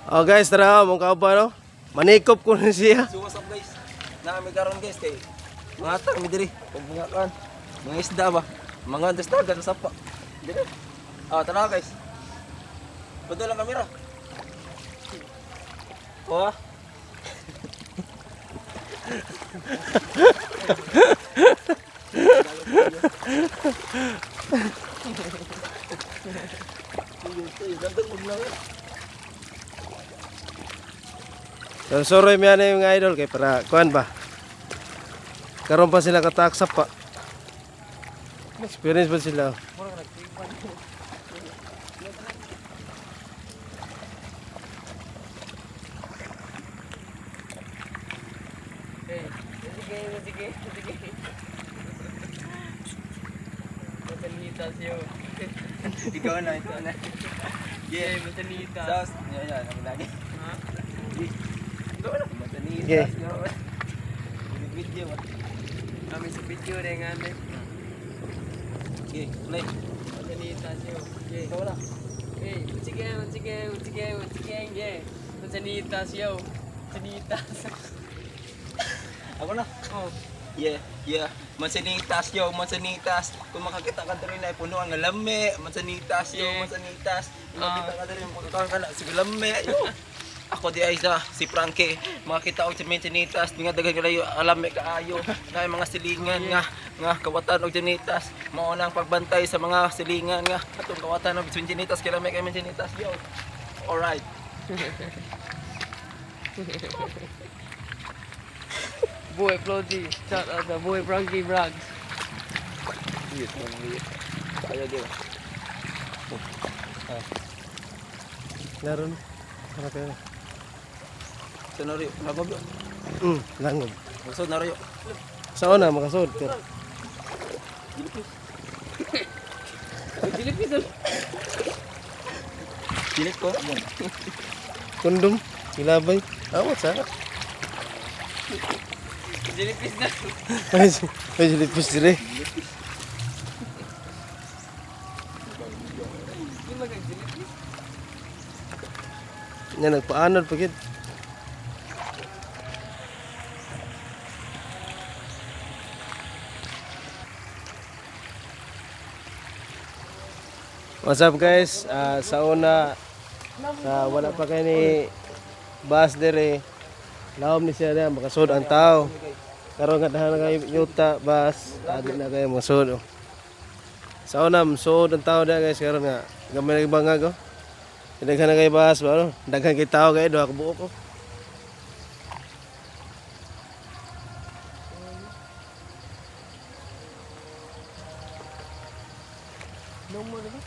Oh guys, tara mong kaupa no. Manikop ko na siya. So what's up guys? Naami karon guys kay mga tang mi diri. Kung mga kan, mga isda ba? Mga dastagan sa pa. Diri. Tara guys. Betul lang kamera. Oh. So, sorry mi ana yung idol kay para kuan ba. Karon pa sila kataksa pa. Experience ba sila? Sige. Matanitas yun. Ikaw na ito na. Yeah, matanitas. Sos, yan, ang lagi. Ha? Ikaw na. Matanitas. Okay. Video ba? Kami sa video na yung ane. Okay, play. Matanitas yun. Yeah. Ikaw na. Hey, sige. Yeah. Matanitas yun. Matanitas. Ako na. Oh. Yeah. Mansanitas yo, mansanitas. Kung makakita ka diri na puno ang lami, mansanitas yo, Yeah. mansanitas. Kung makita ka diri pagkaon ka na sige lami. Yo. Ako di ay si Frankie. Makita og si mansanitas, nga daghan kalayo alami kaayo. Nga mga silingan nga kawatan og mansanitas. Mao na ang pagbantay sa mga silingan nga atong kawatan og mansanitas kay lami kay mansanitas yo. Alright. Boy Flody. Shout out the boy Frankie Brags. Yes, mamili. Ayo di ba? Naron. Para kayo. Senaryo, nagob. Langob. Usod na rayo. Sa una makasud ka. Dilipis. Dilit ko. Kondom, silabay. Awat sa. Dilipis na. Ay, lipis dire. Yung mag-dilipis. Nya nagpaanod pagid. What's up guys? Sa una wala pa kay ni bus dire. Lawom ni siya na makasud ang tao. Karon nga dahan kay yuta bus, adi na kay masud. Sa una masud ang tao da guys karon nga gamay na bangag oh. Daghan na kay bus ba no? Daghan kay tao kay duha ka buok oh. No more na ba?